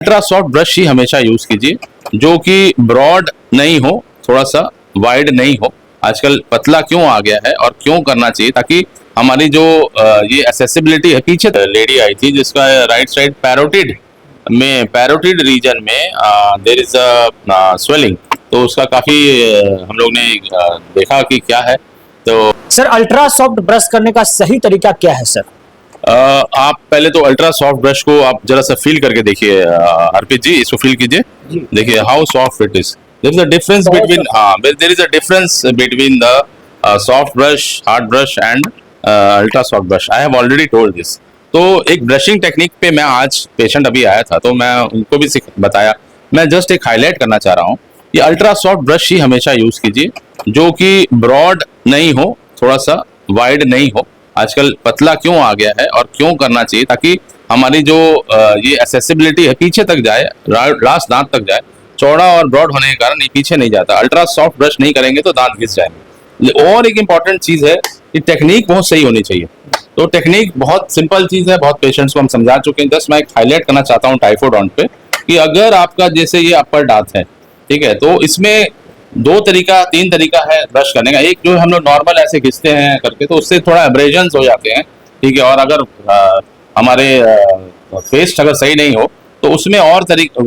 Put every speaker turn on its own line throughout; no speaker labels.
Ultra soft brush ही हमेशा use कीजिए जो कि ब्रॉड नहीं हो, थोड़ा सा वाइड नहीं हो। आजकल पतला क्यों आ गया है और क्यों करना चाहिए, ताकि हमारी जो ये एक्सेसिबिलिटी है। पीछे लेडी आई थी जिसका राइट साइड पैरोटिड रीजन में देयर इज अ स्वेलिंग, तो उसका काफी हम लोग ने देखा कि क्या है। तो
सर अल्ट्रा सॉफ्ट ब्रश करने का सही तरीका क्या है सर?
आप पहले तो अल्ट्रा सॉफ्ट ब्रश को आप जरा सा फील करके देखिए। अर्पित जी, इसको फील कीजिए, देखिए how soft it is. There is a difference between there is a difference between the soft brush, hard brush and ultra soft brush. I have already told this. तो एक ब्रशिंग टेक्निक पे मैं आज patient अभी आया था तो मैं उनको भी बताया। मैं जस्ट एक हाईलाइट करना चाह रहा हूँ कि अल्ट्रा सॉफ्ट ब्रश ही हमेशा यूज कीजिए जो कि ब्रॉड नहीं हो, थोड़ा सा वाइड नहीं हो। आजकल पतला क्यों आ गया है और क्यों करना चाहिए, ताकि हमारी जो ये एक्सेसिबिलिटी है पीछे तक जाए, लास्ट दांत तक जाए। चौड़ा और ब्रॉड होने के कारण ये पीछे नहीं जाता। अल्ट्रा सॉफ्ट ब्रश नहीं करेंगे तो दांत घिस जाएंगे। और एक इंपॉर्टेंट चीज है कि टेक्निक बहुत सही होनी चाहिए। तो टेक्निक बहुत सिंपल चीज है, बहुत पेशेंट्स को हम समझा चुके हैं। जस्ट मैं एक हाईलाइट करना चाहता हूँ टाइफोडोंट पे कि अगर आपका जैसे ये अपर दांत है, ठीक है, तो इसमें तीन तरीका है ब्रश करने का। एक जो हम लोग नॉर्मल ऐसे घिसते हैं करके, तो उससे थोड़ा एब्रेजन्स हो जाते हैं, ठीक है। और अगर हमारे पेस्ट अगर सही नहीं हो तो उसमें और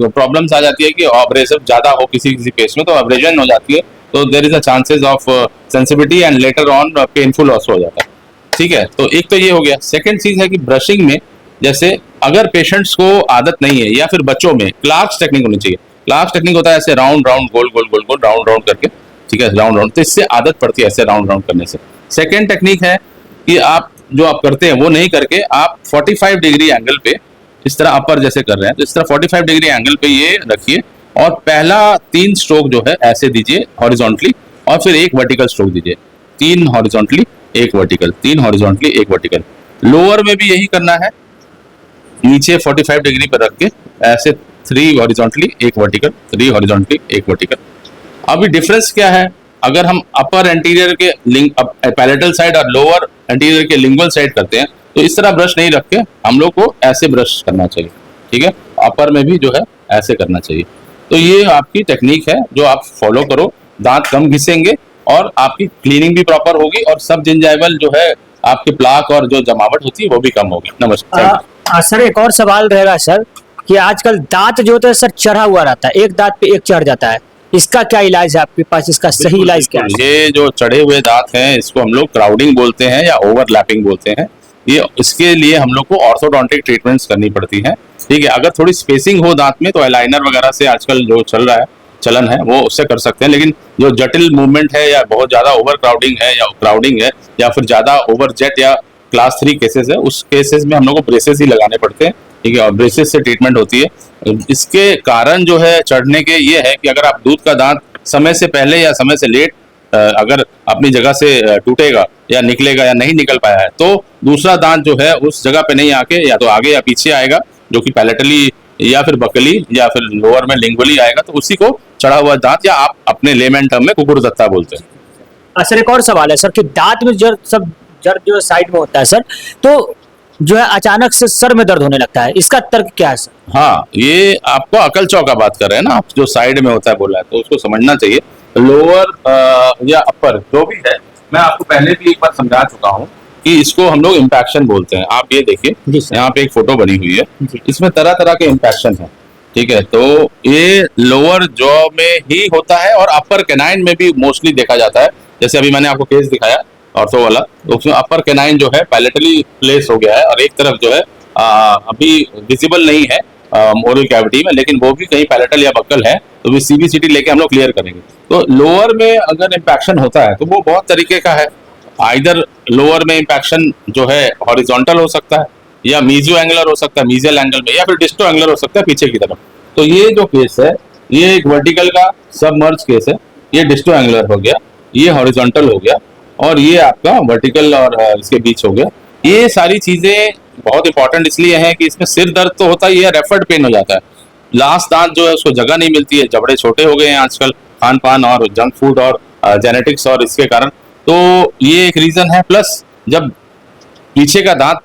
प्रॉब्लम्स आ जाती है कि एब्रेसिव ज्यादा हो किसी किसी पेस्ट में तो एब्रेजन हो जाती है, तो there is a chances of sensitivity and later on painful also हो जाता है, ठीक है। तो एक तो ये हो गया। सेकेंड चीज है कि ब्रशिंग में जैसे अगर पेशेंट्स को आदत नहीं है या फिर बच्चों में क्लार्क्स टेक्निक होनी चाहिए। क्लार्क्स टेक्निक होता है ऐसे राउंड राउंड गोल गोल गोल गोल राउंड राउंड करके, ठीक है, राउंड राउंड। तो इससे आदत पड़ती है ऐसे राउंड राउंड करने से। सेकेंड टेक्निक है कि आप जो आप करते हैं वो नहीं करके आप 45 डिग्री एंगल पे इस तरह अपर जैसे कर रहे हैं, तो इस तरह 45 डिग्री एंगल पे ये रखिए और पहला 3 स्ट्रोक जो है ऐसे दीजिए हॉरिजॉन्टली, और फिर एक वर्टिकल स्ट्रोक दीजिए। 3 horizontally, 1 vertical, 3 horizontally, 1 vertical. Lower में भी यही करना है, नीचे 45 डिग्री पर रख के ऐसे 3 हॉरिजॉन्टली, 1 वर्टिकल, 3 हॉरिजॉन्टली, 1 वर्टिकल। अभी डिफरेंस क्या है, अगर हम अपर एंटीरियर के पैलेटल साइड और लोअर एंटीरियर के लिंगुअल साइड करते हैं तो इस तरह ब्रश नहीं रख के हम लोग को ऐसे ब्रश करना चाहिए, ठीक है। अपर में भी जो है ऐसे करना चाहिए। तो ये आपकी टेक्निक है जो आप फॉलो करो, दांत कम घिसेंगे और आपकी क्लीनिंग भी प्रॉपर होगी और सब जिंजाइवल जो है आपके प्लाक और जो जमावट होती है वो भी कम होगी। नमस्कार
सर, एक और सवाल रहेगा सर कि आजकल दांत जो होता है सर चढ़ा हुआ रहता है, एक दांत पे एक चढ़ जाता है, इसका क्या इलाज है आपके पास? इसका सही इलाज क्या है?
ये जो चढ़े हुए दांत हैं इसको हम लोग क्राउडिंग बोलते हैं या ओवरलैपिंग बोलते हैं। ये इसके लिए हम लोग को ऑर्थोडोंटिक ट्रीटमेंट्स करनी पड़ती हैं, ठीक है। अगर थोड़ी स्पेसिंग हो दांत में तो अलाइनर वगैरह से आजकल जो चलन है वो उससे कर सकते हैं। लेकिन जो जटिल मूवमेंट है या बहुत ज्यादा ओवर क्राउडिंग है या क्राउडिंग है या फिर ज्यादा ओवर जेट या क्लास 3 केसेस है, उस केसेस में हम लोग को ब्रेसेस ही लगाने पड़ते हैं, ठीक है। और ब्रेसेस से ट्रीटमेंट होती है। इसके कारण जो है चढ़ने के ये है कि अगर आप दूध का दांत समय से पहले या समय से लेट अगर अपनी जगह से टूटेगा या निकलेगा या नहीं निकल पाया है तो दूसरा दांत जो है उस जगह पे नहीं आके या तो आगे या पीछे आएगा, जो कि पैलेटली या फिर बकली या फिर लोअर में लिंगुअली आएगा, तो उसी को चढ़ा हुआ दांत या आप अपने लेमैन टर्म में कुकुरदत्ता बोलते हैं।
सर एक और सवाल है सर कि दांत में जड़ जो साइड में होता है सर, तो जो है अचानक से सर में दर्द होने लगता है, इसका तर्क क्या है सर?
हाँ, ये आपको अकल चौका बात कर रहे हैं ना आप, जो साइड में होता है बोला है, तो उसको समझना चाहिए। लोअर या अपर जो भी है, मैं आपको पहले भी एक बार समझा चुका हूँ कि इसको हम लोग इम्पैक्शन बोलते हैं। आप ये देखिए, यहाँ पे एक फोटो बनी हुई है, इसमें तरह तरह के इम्पैक्शन है, ठीक है। तो ये लोअर जॉ में ही होता है और अपर कैनाइन में भी मोस्टली देखा जाता है। जैसे अभी मैंने आपको केस दिखाया ऑर्थो वाला, तो उसमें अपर कैनाइन जो है पैलेटली प्लेस हो गया है और एक तरफ जो है अभी विजिबल नहीं है ओरल कैविटी में, लेकिन वो भी कहीं पैलेटल या बक्कल है, तो भी सीबीसीटी लेके हम लोग क्लियर करेंगे। तो लोअर में अगर इम्पैक्शन होता है तो वो बहुत तरीके का है। आइदर लोअर में इम्पैक्शन जो है हॉरिजॉन्टल हो सकता है या मीजियो एंगुलर हो सकता है, मीजियल एंगल में, या फिर डिस्टो एंगुलर हो सकता है पीछे की तरफ। तो ये जो केस है ये एक वर्टिकल का सबमर्ज केस है, ये डिस्टो एंगुलर हो गया, ये हॉरिजॉन्टल हो गया और ये आपका वर्टिकल और इसके बीच हो गया। ये सारी चीजें बहुत इंपॉर्टेंट इसलिए हैं कि इसमें सिर दर्द तो होता ही है, रेफर्ड पेन हो जाता है, लास्ट दांत जो है उसको जगह नहीं मिलती है, जबड़े छोटे हो गए हैं आजकल खान पान और जंक फूड और जेनेटिक्स और इसके कारण, तो ये एक रीजन है। प्लस जब पीछे का दांत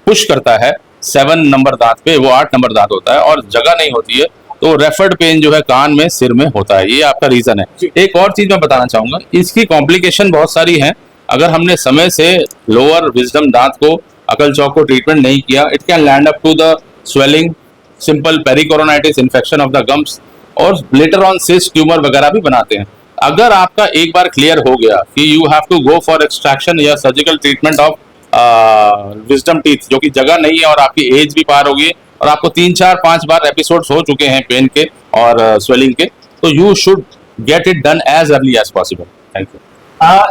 पुश करता है 7 नंबर दांत पे, वो 8 नंबर दांत होता है और जगह नहीं होती है, तो रेफर्ड पेन जो है कान में, सिर में होता है। ये आपका रीजन है। एक और चीज मैं बताना चाहूंगा, इसकी कॉम्प्लिकेशन बहुत सारी हैं। अगर हमने समय से लोअर विजडम दांत को, अकल चौक को ट्रीटमेंट नहीं किया, it can land up to the swelling, simple pericoronitis, infection of the gums, और लेटर ऑन सिस्ट, ट्यूमर वगैरह भी बनाते हैं। अगर आपका एक बार क्लियर हो गया कि you have to go for extraction या surgical treatment of wisdom teeth, जो कि जगह नहीं है और आपकी एज भी पार होगी और आपको 3, 4, 5 बार एपिसोड्स हो चुके हैं पेन के और स्वेलिंग के, तो you should get it done as early as possible. Thank you.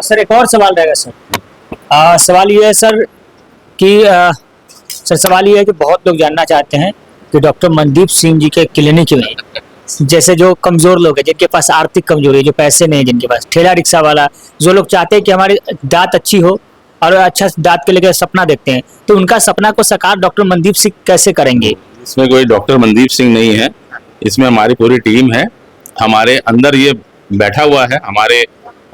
Sir एक और सवाल रहेगा सर। सवाल ये है सर कि सर सवाल ये है कि बहुत लोग जानना चाहते हैं कि डॉक्टर मनदीप सिंह जी के क्लिनिक में, जैसे जो कमजोर लोग हैं, जिनके पास आर्थिक कमजोरी है, जो पैसे नहीं है, जिनके पास ठेला रिक्शा वाला, जो लोग चाहते हैं कि हमारी दांत अच्छी हो और अच्छा दांत के लेकर सपना देखते हैं, तो उनका सपना को साकार डॉक्टर मनदीप सिंह कैसे करेंगे?
इसमें कोई डॉक्टर मनदीप सिंह नहीं है, इसमें हमारी पूरी टीम है। हमारे अंदर ये बैठा हुआ है, हमारे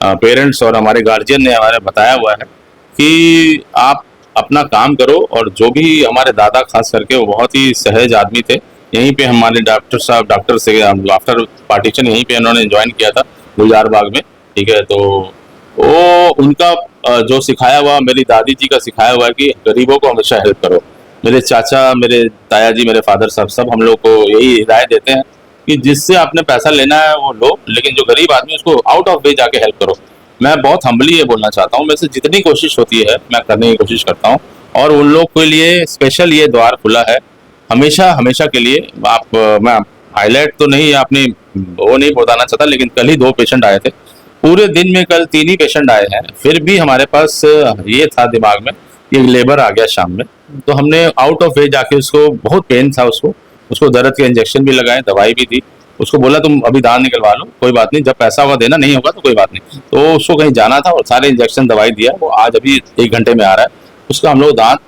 पेरेंट्स और हमारे गार्जियन ने हमारे बताया हुआ है कि आप अपना काम करो। और जो भी हमारे दादा खास करके, वो बहुत ही सहज आदमी थे। यहीं पे हमारे डॉक्टर साहब, डॉक्टर से आफ्टर पार्टीशन यहीं पे उन्होंने ज्वाइन किया था गुलजार बाग में, ठीक है। तो वो उनका जो सिखाया हुआ, मेरी दादी जी का सिखाया हुआ है कि गरीबों को हमेशा हेल्प करो। मेरे चाचा, मेरे ताया जी, मेरे फादर साहब सब हम लोग को यही हिदायत देते हैं कि जिससे आपने पैसा लेना है वो लो, लेकिन जो गरीब आदमी उसको आउट ऑफ वे जाके हेल्प करो। मैं बहुत हम्बली ये बोलना चाहता हूँ, मेरे से जितनी कोशिश होती है मैं करने की कोशिश करता हूँ, और उन लोग के लिए स्पेशल ये द्वार खुला है हमेशा हमेशा के लिए। आप मैं हाईलाइट तो नहीं, आपने वो नहीं बताना चाहता, लेकिन कल ही 2 पेशेंट आए थे पूरे दिन में, कल 3 ही पेशेंट आए हैं, फिर भी हमारे पास ये था दिमाग में, ये लेबर आ गया शाम में, तो हमने आउट ऑफ वे जाके, उसको बहुत पेन था, उसको दर्द के इंजेक्शन भी लगाए, दवाई भी दी, उसको बोला तुम अभी दांत निकलवा लो, कोई बात नहीं, जब पैसा होगा देना, नहीं होगा तो कोई बात नहीं। तो उसको कहीं जाना था और सारे इंजेक्शन दवाई दिया, वो आज अभी 1 घंटे में आ रहा है। उसका हम लोग दांत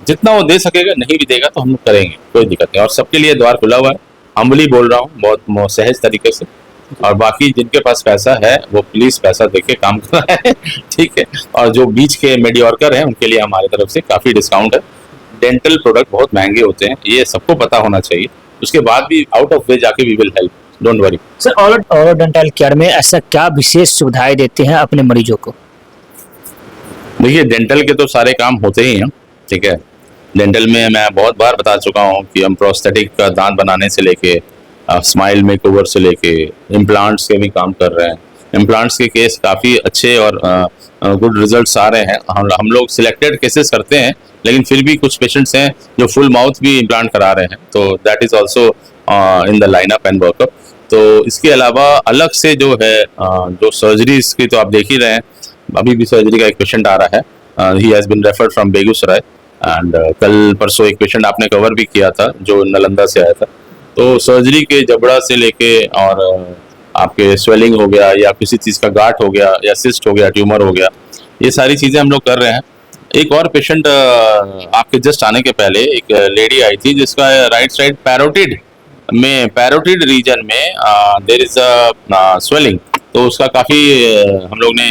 जितना वो दे सकेगा, नहीं भी देगा तो हम लोग करेंगे, कोई दिक्कत नहीं। और सबके लिए द्वार खुला हुआ है, हम्बली बोल रहा हूँ, बहुत सहज तरीके से। और बाकी जिनके पास पैसा है वो प्लीज पैसा देके काम कर रहा है, ठीक है। और जो बीच के मीडियोकर हैं उनके लिए हमारी तरफ से काफी डिस्काउंट है। डेंटल प्रोडक्ट बहुत महंगे होते हैं, ये सबको पता होना चाहिए, उसके बाद भी आउट ऑफ वे जाके we will help, don't worry.
Sir और डेंटल केयर में ऐसा क्या विशेष सुविधाएं देते हैं अपने मरीजों को?
देखिए, डेंटल के तो सारे काम होते ही हैं, ठीक है। डेंटल में मैं बहुत बार बता चुका हूँ कि हम प्रोस्थेटिक का दांत बनाने से लेके स्माइल मेकओवर से लेके इम्प्लांट्स के भी काम कर रहे हैं। इम्प्लांट्स के केस काफ़ी अच्छे और गुड रिजल्ट्स आ रहे हैं। हम लोग सिलेक्टेड केसेस करते हैं, लेकिन फिर भी कुछ पेशेंट्स हैं जो फुल माउथ भी इम्प्लांट करा रहे हैं, तो that is also in the lineup and workup. तो इसके अलावा अलग से जो है जो सर्जरीज की तो आप देख ही रहे हैं, अभी भी सर्जरी का एक पेशेंट आ रहा है, he has been referred from Begusarai, and कल परसों एक पेशेंट आपने कवर भी किया था जो नालंदा से आया था। तो सर्जरी के जबड़ा से लेके और आपके स्वेलिंग हो गया या किसी चीज़ का गांठ हो गया या सिस्ट हो गया, ट्यूमर हो गया, ये सारी चीज़ें हम लोग कर रहे हैं। एक और पेशेंट आपके जस्ट आने के पहले एक लेडी आई थी जिसका राइट साइड पैरोटिड रीजन में देयर इज अ स्वेलिंग, तो उसका काफ़ी हम लोग ने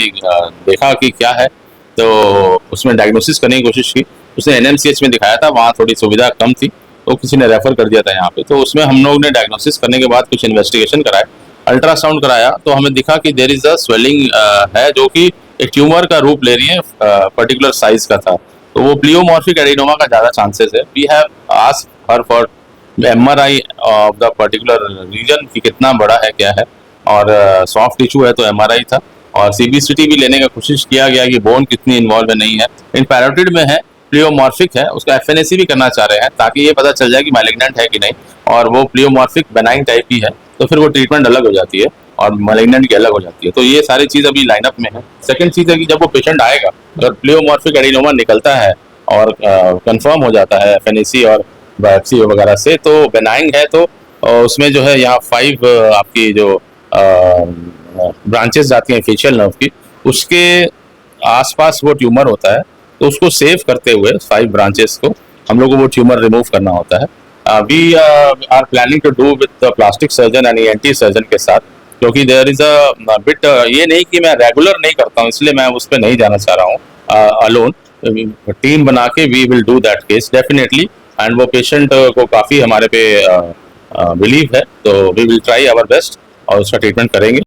देखा कि क्या है, तो उसमें डायग्नोसिस करने की कोशिश की। उसने NMCH में दिखाया था, वहाँ थोड़ी सुविधा कम थी, तो किसी ने रेफर कर दिया था यहाँ पे। तो उसमें हम लोग ने डायग्नोसिस करने के बाद कुछ इन्वेस्टिगेशन कराया, अल्ट्रासाउंड कराया, तो हमें दिखा कि देयर इज अ स्वेलिंग है जो कि एक ट्यूमर का रूप ले रही है, पर्टिकुलर साइज का था, तो वो प्लियोमॉर्फिक एडिनोमा का ज़्यादा चांसेस है। We have asked her for MRI of the particular region कि कितना बड़ा है, क्या है, और सॉफ्ट टिश्यू है तो MRI था, और CBCT भी लेने का कोशिश किया गया कि बोन कितनी इन्वॉल्व है, नहीं है। इन पैरोटिड में है, प्लियोमॉर्फिक है, उसका FNAC भी करना चाह रहे हैं ताकि ये पता चल जाए कि मैलिग्नेंट है कि नहीं, और वो प्लियोमॉर्फिक बेनाइन टाइप की है, तो फिर वो ट्रीटमेंट अलग हो जाती है और मैलिग्नेंट की अलग हो जाती है। तो ये सारी चीज़ अभी लाइनअप में है। सेकंड चीज़ है कि जब वो पेशेंट आएगा, अगर प्लियोमॉर्फिक एडिनोमा निकलता है और कंफर्म हो जाता है FNAC और बायोप्सी वगैरह से, तो बेनाइन है, तो उसमें जो है यहाँ 5 आपकी जो ब्रांचेस जाती हैं फेशियल नर्व की, उसके आसपास वो ट्यूमर होता है, तो उसको सेव करते हुए 5 ब्रांचेस को हम लोग को वो ट्यूमर रिमूव करना होता है। We are planning to do with plastic surgeon and ENT surgeon के साथ, क्योंकि देयर इज अ बिट, ये नहीं कि मैं रेगुलर नहीं करता हूँ, इसलिए मैं उस पर नहीं जाना चाह रहा हूँ अलोन, टीम बना के we will do that case definitely, and वो पेशेंट को काफ़ी हमारे पे बिलीव है, तो we will try our best और उसका ट्रीटमेंट करेंगे।